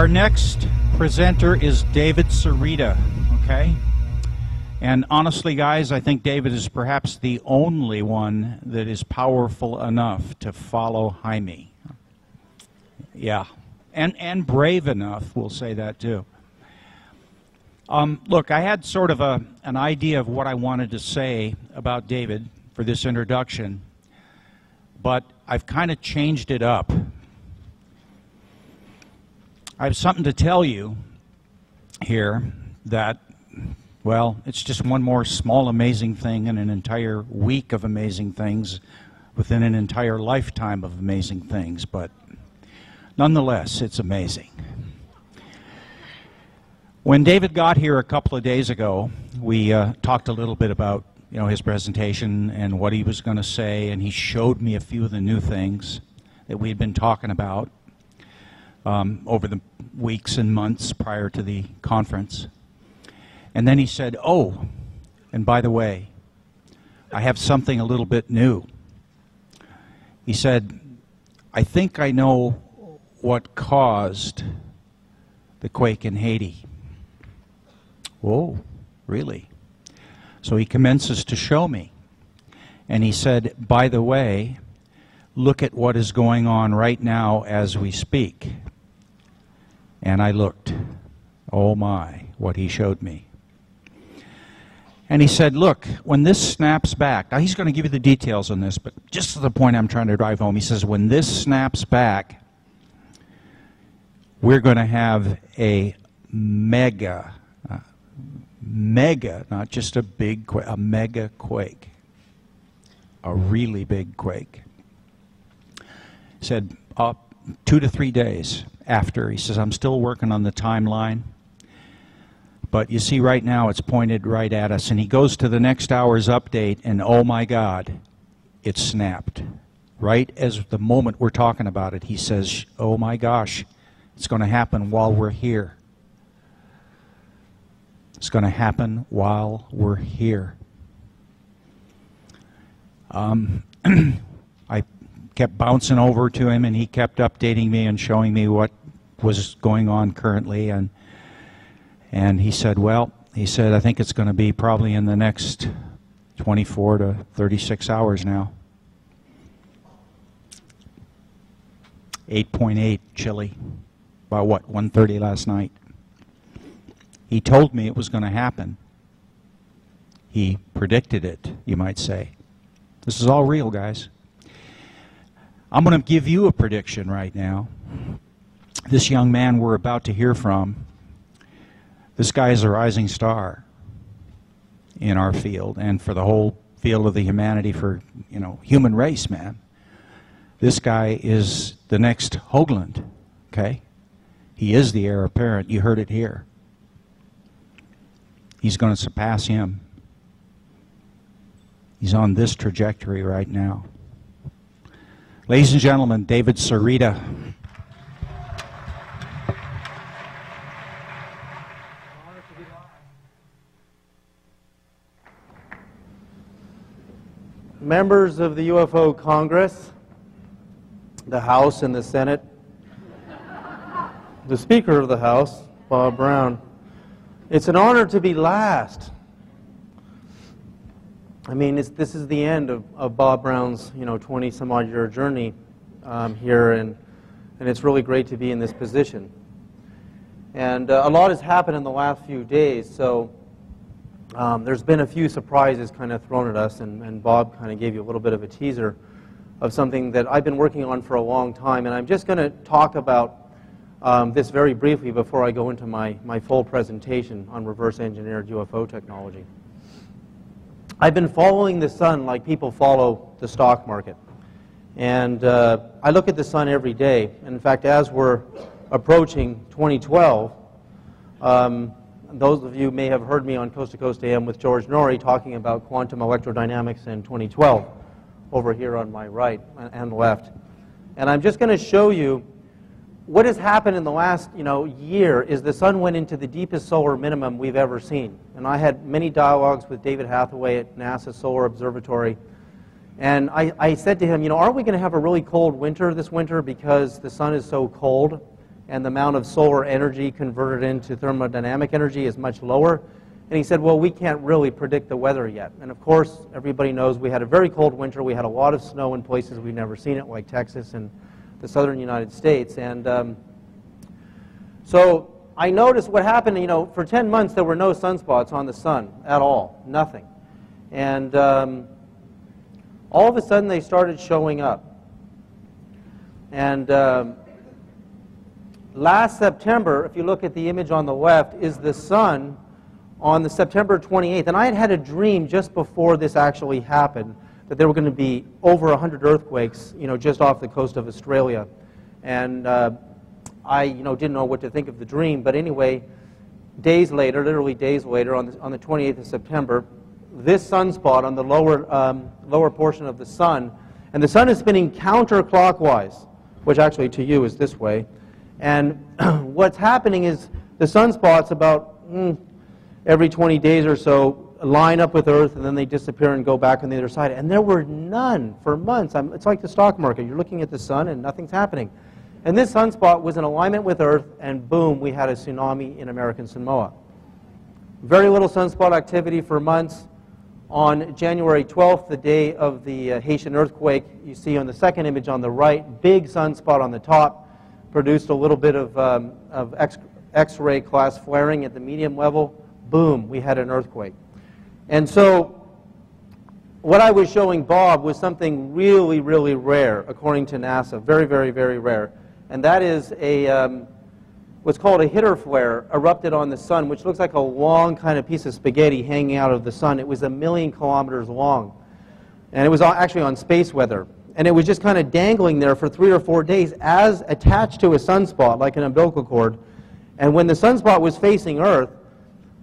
Our next presenter is David Sereda, okay? And honestly, guys, I think David is perhaps the only one that is powerful enough to follow Jaime. Yeah, and brave enough, we'll say that too. Look, I had sort of an idea of what I wanted to say about David for this introduction, but I've kind of changed it up. I have something to tell you here that, well, it's just one more small amazing thing in an entire week of amazing things within an entire lifetime of amazing things, but nonetheless, it's amazing. When David got here a couple of days ago, we talked a little bit about his presentation and what he was going to say, and he showed me a few of the new things that we had been talking about over the weeks and months prior to the conference. And then he said, oh, and by the way, I have something a little bit new. He said, I think I know what caused the quake in Haiti. Whoa, really? So he commences to show me. And he said, by the way, look at what is going on right now as we speak. And I looked. Oh my, what he showed me. And he said, look, when this snaps back, now he's going to give you the details on this, but just to the point I'm trying to drive home, he says, when this snaps back, we're going to have a mega, not just a big quake, a mega quake, a really big quake. He said, 2 to 3 days after, he says, I'm still working on the timeline, but you see right now it's pointed right at us. And he goes to the next hour's update, and oh my God, it snapped. Right as the moment we're talking about it, he says, oh my gosh, it's going to happen while we're here. It's going to happen while we're here. I kept bouncing over to him, and he kept updating me and showing me what was going on currently. And he said, well, he said, I think it's going to be probably in the next 24 to 36 hours now. 8.8 chilly. About what, 1:30 last night. He told me it was going to happen. He predicted it, you might say. This is all real, guys. I'm going to give you a prediction right now. This young man we're about to hear from, this guy is a rising star in our field and for the whole field of the humanity, for, human race, man. This guy is the next Hoagland, okay? He is the heir apparent. You heard it here. He's going to surpass him. He's on this trajectory right now. Ladies and gentlemen, David Sereda. Members of the UFO Congress, the House and the Senate, the Speaker of the House, Bob Brown, it's an honor to be last. I mean, this is the end of Bob Brown's 20-some-odd-year journey here, and it's really great to be in this position. And a lot has happened in the last few days, so there's been a few surprises kind of thrown at us, and Bob kind of gave you a little bit of a teaser of something that I've been working on for a long time, and I'm just going to talk about this very briefly before I go into my full presentation on reverse-engineered UFO technology. I've been following the sun like people follow the stock market. And I look at the sun every day. And in fact, as we're approaching 2012, those of you may have heard me on Coast to Coast AM with George Norrie talking about quantum electrodynamics in 2012, over here on my right and left. And I'm just going to show you what has happened in the last year is the sun went into the deepest solar minimum we've ever seen. And I had many dialogues with David Hathaway at NASA Solar Observatory. And I said to him, aren't we going to have a really cold winter this winter because the sun is so cold? and the amount of solar energy converted into thermodynamic energy is much lower. And he said, well, we can't really predict the weather yet. And of course, everybody knows we had a very cold winter. We had a lot of snow in places we've never seen it, like Texas and the southern United States. And so I noticed what happened, for 10 months there were no sunspots on the sun at all, nothing. And all of a sudden they started showing up. And last September, if you look at the image on the left, is the sun on the September 28th. And I had had a dream just before this actually happened that there were going to be over 100 earthquakes, just off the coast of Australia. And I, didn't know what to think of the dream. But anyway, days later, literally days later, on the 28th of September, this sunspot on the lower portion of the sun, and the sun is spinning counterclockwise, which actually to you is this way. And what's happening is the sunspots about every 20 days or so line up with Earth, and then they disappear and go back on the other side. And there were none for months. It's like the stock market. You're looking at the sun and nothing's happening. And this sunspot was in alignment with Earth, and boom, we had a tsunami in American Samoa. Very little sunspot activity for months. On January 12th, the day of the Haitian earthquake, you see on the second image on the right, big sunspot on the top, produced a little bit of X-ray class flaring at the medium level. Boom, we had an earthquake. And so what I was showing Bob was something really, really rare, according to NASA, very, very, very rare. And that is what's called a hitter flare erupted on the sun, which looks like a long kind of piece of spaghetti hanging out of the sun. It was 1 million kilometers long. And it was actually on space weather. And it was just kind of dangling there for 3 or 4 days as attached to a sunspot, like an umbilical cord. And when the sunspot was facing Earth,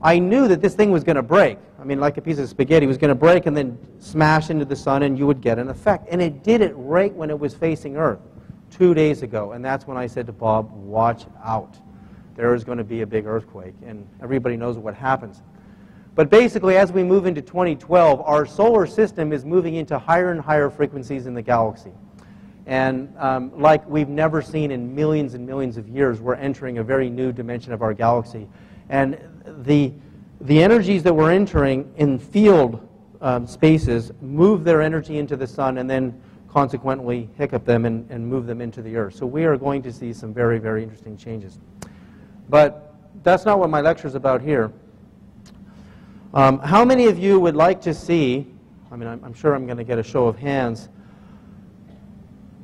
I knew that this thing was going to break. I mean, like a piece of spaghetti. It was going to break and then smash into the sun, and you would get an effect. And it did it right when it was facing Earth 2 days ago. And that's when I said to Bob, watch out. There is going to be a big earthquake. And everybody knows what happens. But basically, as we move into 2012, our solar system is moving into higher and higher frequencies in the galaxy. And like we've never seen in millions and millions of years, we're entering a very new dimension of our galaxy. And the energies that we're entering in field spaces move their energy into the sun and then consequently hiccup them and move them into the Earth. So we are going to see some very, very interesting changes. But that's not what my lecture is about here. How many of you would like to see, I mean, I'm sure I'm going to get a show of hands,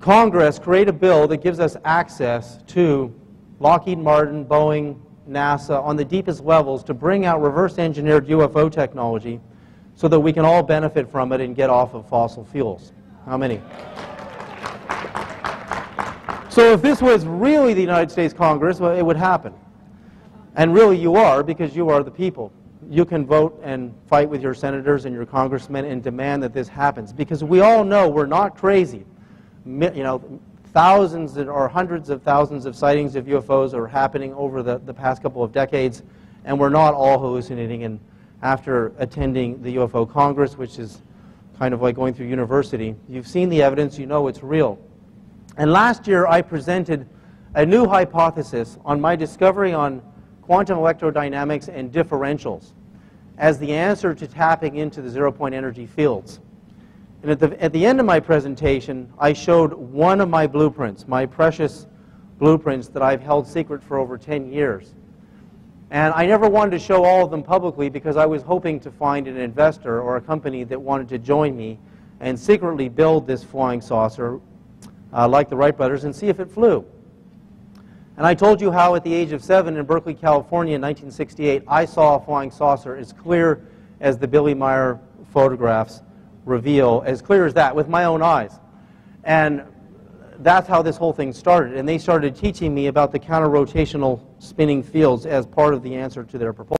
Congress create a bill that gives us access to Lockheed Martin, Boeing, NASA, on the deepest levels to bring out reverse-engineered UFO technology so that we can all benefit from it and get off of fossil fuels? How many? So if this was really the United States Congress, well, it would happen. And really you are, because you are the people. You can vote and fight with your senators and your congressmen and demand that this happens, because we all know we're not crazy. Thousands or hundreds of thousands of sightings of UFOs are happening over the past couple of decades, and we're not all hallucinating. And after attending the UFO Congress, which is kind of like going through university, you've seen the evidence, you know it's real. And last year I presented a new hypothesis on my discovery on quantum electrodynamics and differentials as the answer to tapping into the zero-point energy fields. And at the end of my presentation, I showed one of my blueprints, my precious blueprints that I've held secret for over 10 years. And I never wanted to show all of them publicly because I was hoping to find an investor or a company that wanted to join me and secretly build this flying saucer like the Wright brothers and see if it flew. And I told you how at the age of 7 in Berkeley, California in 1968, I saw a flying saucer as clear as the Billy Meyer photographs reveal, as clear as that, with my own eyes. And that's how this whole thing started. And they started teaching me about the counter-rotational spinning fields as part of the answer to their proposal.